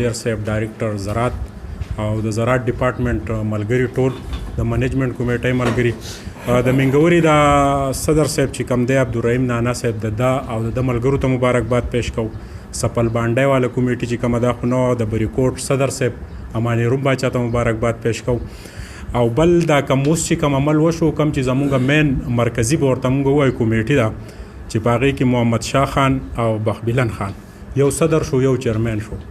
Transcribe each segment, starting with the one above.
وزیر صاحب ډایرکټر زراعت او د زراعت ډپارټمنټ ملګري ټول د منیجمنټ کمیټې ملګري د منګوري د صدر صاحب چې کوم دی عبدالرحیم نانا صاحب د او د ملګرو ته مبارکباد پیش کوو سپل بانډای والا کمیټي چې کومه ده خو نو د بریکوټ صدر صاحب امان روم باچا ته مبارکباد پیش کوو او بل دا کوم اوس چې کوم عمل وشو کوم چې زمونږ مین مرکزي به ورته مونږ ووایو کمیټي ده چې په هغې کې محمد شاه خان او بخبلن خان یو صدر شو یو چیرمین شو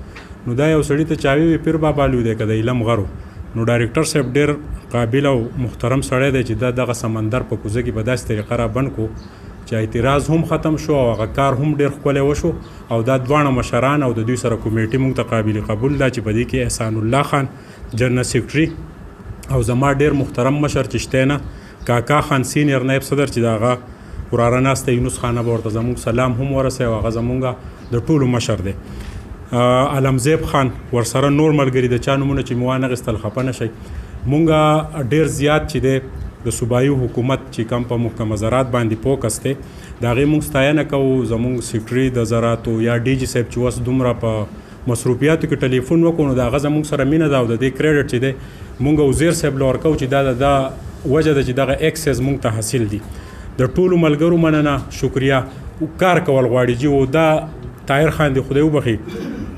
نو دا یو سړي ته چاوي وي پیر بابا لوی دی که د علم غرو نو ډایرکټر صاحب ډېر قابل او محترم سړی دی چې دا دغه سمندر په کوزه کې په داسې طریقه را بند کو چې اعتراض هم ختم شو او هغه کار هم ډېر ښکلی وشو او دا دواړه مشران او د دوی سره کمیټي موږ ته قابل قبول ده چې په دې کې احسان الله خان جنرال سیکرټري او زما ډېر محترم مشر چې شتی نه کاکا خان سینیر نایب صدر چې د هغه وراره ناسته یونس خانه به ورته زموږ سلام هم ورسوي او هغه زمونږ د ټولو مشر دی علمزیب خان ورسره نور ملګري د چا نومونه چې مو وانغېستل خفه نه شئ مونږ ډېر زیات چې دی د صوبایي حکومت چې کوم په محکمه زراعت باندې فوکس دی د هغې مونږ ستاینه کوو زمونږ سیکرټري د زراعتو یا ډي جي صاحب چې اوس دومره په مصروفیاتو کې ټلیفون وکړو نو د هغه زمونږ سره مینه ده او د دې کریډټ چې دی مونږ وزیر صاحب له ورکوو چې دا د وجه ده چې دغه ایکسیز مونږ ته حاصل دي د ټولو ملګرو مننه شکریه کار کول غواړي جی او دا طاهر خان دی خدای وبخي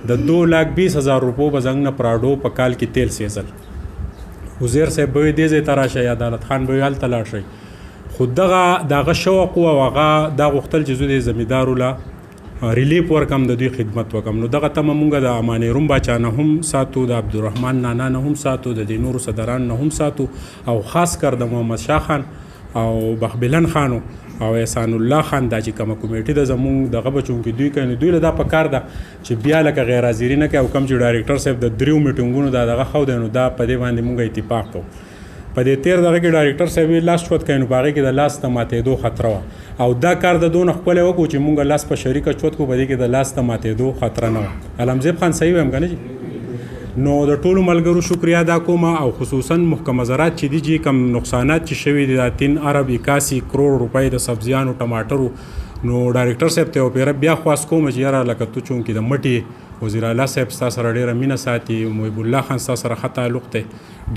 د 2,20,000 روپو به زنګ نه پراډو په کال کې تیل سیزل وزیر صاحب به دې ځای ته راشئ عدالت خان به هلته لاړ شئ خو دغه شوق و او هغه دا غوښتل چې زه د زمیندارو له ریلیف ورکم د دوی خدمت وکم نو دغه تمه مونږ د امان روم باچا نه هم ساتو د عبدالرحمن نانا نه هم ساتو د دې نورو صدران نه هم ساتو او خاص کر د محمد شاه خان او بخبلن خانو او احسان الله خان دا چې کومه کمیټي ده زمونږ دغه بچون کې دوی کوي نو دوی له دا په کار ده چې بیا لکه غیر حاضري نه کوي او کوم چې ډایرکټر صاحب د 3 میټینګونو دا دغه خو دی نو دا په دې باندې مونږ اتفاق کوو په دې تیر دغه کې ډایرکټر صاحب لاس چوت کوي نو په هغې کې د لاس ته ماتېدو خطره وه او دا کار د دونه ښکلی وکړو چې مونږ لاس په شریکه چوت کړو په دې کې د لاس ته ماتېدو خطره نه وه علمزیب خان صحیح وایم که نه جي نو د ټولو ملګرو شکریا ادا کوم او خصوصا محکمه زراعت چې دي جي کم نقصانات چې شوي دي دا 3 ارب 81 کروڑ روپۍ د سبزیانو ټماټرو نو ډایرکټر صاحب ته وپیره بیا خواست کوم چې یاره لکه تو چونکې د مټې وزیر اعلی صاحب ستا سره ډېره مینه ساتي محب الله خان ستا سره ښه تعلق دی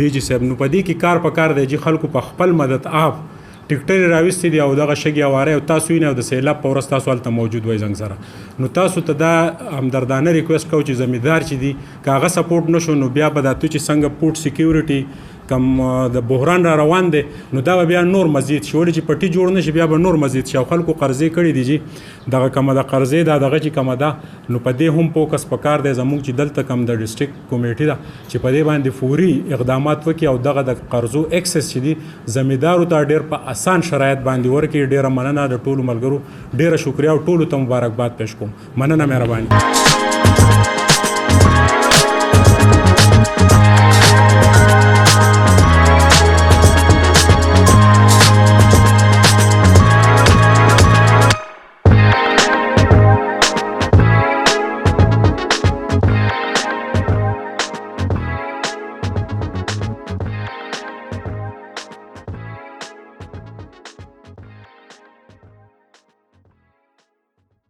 ډي جي صاحب نو په دې کې کار په کار دی چې خلکو په خپل مدد آف ټیکټرې راوستې دي او دغه شګې اواره او تاسو وینئ او د سیلاب په ورځ تاسو هلته موجود وئ زنګ سره نو تاسو ته دا همدردانه ریکویسټ کوو چې زمیندار چې دي که هغه سپورټ نه شو نو بیا به دا تو چې څنګه پورټ سیکیورټي کم د بحران را روان دی نو دا به بیا نور مزید شي ولې چې پټي جوړ نه شي بیا به نور مزید شي او خلکو قرضې کړي دي چې دغه کومه د قرضې دا دغه چې کومه ده نو په دې هم فوکس پکار دی زموږ چې دلته کم د ډسټرکټ کمیټي ده چې په دې باندې فوري اقدامات وکړي او دغه د قرضو اکسس چې دي زمیندارو ته ډېر په اسان شرایط باندې ورکړي ډېره مننه د ټولو ملګرو ډېره شکریا او ټولو ته مبارکباد پیش کوم مننه مهرباني